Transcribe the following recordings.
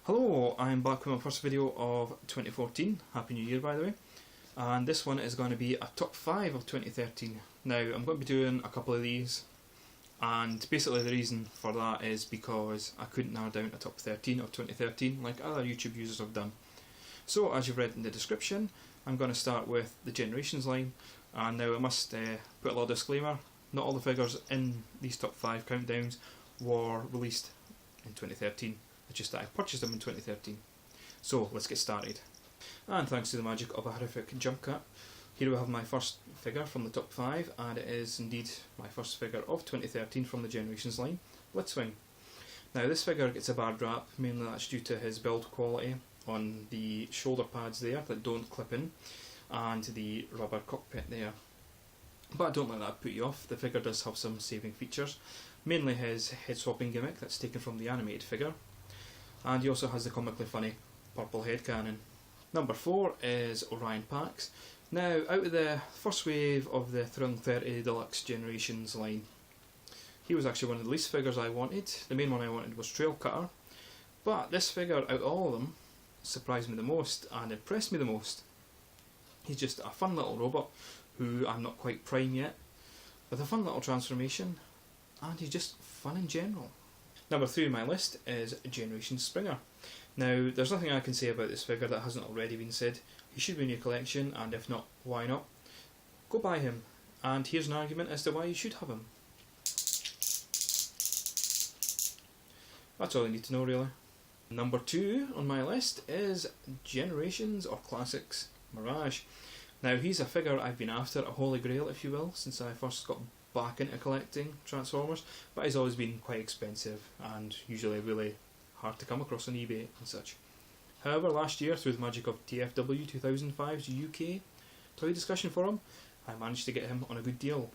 Hello, I'm back with my first video of 2014. Happy New Year, by the way. And this one is going to be a top 5 of 2013. Now, I'm going to be doing a couple of these, and basically the reason for that is because I couldn't narrow down a top 13 of 2013 like other YouTube users have done. So, as you've read in the description, I'm going to start with the Generations line. And now I must put a little disclaimer: not all the figures in these top 5 countdowns were released in 2013. It's just that I purchased them in 2013. So let's get started. And thanks to the magic of a horrific jump cut, here we have my first figure from the top 5, and it is indeed my first figure of 2013 from the Generations line, Blitzwing. Now this figure gets a bad rap, mainly that's due to his build quality on the shoulder pads there that don't clip in, and the rubber cockpit there. But don't let that put you off, the figure does have some saving features, mainly his head swapping gimmick that's taken from the animated figure. And he also has the comically funny purple head cannon. Number 4 is Orion Pax. Now, out of the first wave of the Thrilling 30 Deluxe Generations line, he was actually one of the least figures I wanted. The main one I wanted was Trail Cutter, but this figure, out of all of them, surprised me the most and impressed me the most. He's just a fun little robot who I'm not quite prime yet, with a fun little transformation, and he's just fun in general. Number 3 on my list is Generation Springer. Now, there's nothing I can say about this figure that hasn't already been said. He should be in your collection, and if not, why not? Go buy him, and here's an argument as to why you should have him. That's all you need to know, really. Number 2 on my list is Generations or Classics Mirage. Now, he's a figure I've been after, a holy grail if you will, since I first got back into collecting Transformers, but he's always been quite expensive and usually really hard to come across on eBay and such. However, last year, through the magic of TFW 2005's UK toy discussion forum, I managed to get him on a good deal.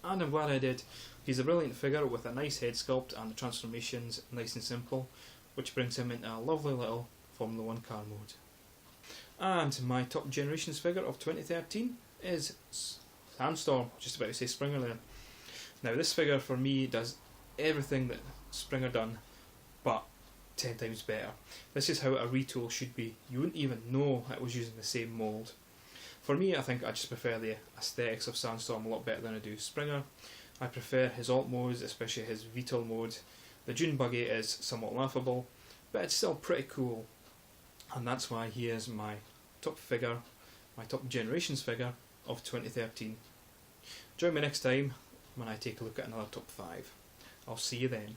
And I'm glad I did. He's a brilliant figure with a nice head sculpt and the transformations nice and simple, which brings him into a lovely little Formula 1 car mode. And my top Generations figure of 2013 is Sandstorm, just about to say Springer there. Now this figure for me does everything that Springer done, but 10 times better. This is how a retool should be. You wouldn't even know it was using the same mould. For me, I think I just prefer the aesthetics of Sandstorm a lot better than I do Springer. I prefer his alt modes, especially his VTOL mode. The Dune buggy is somewhat laughable, but it's still pretty cool. And that's why he is my top figure, my top Generations figure of 2013. Join me next time when I take a look at another top 5. I'll see you then.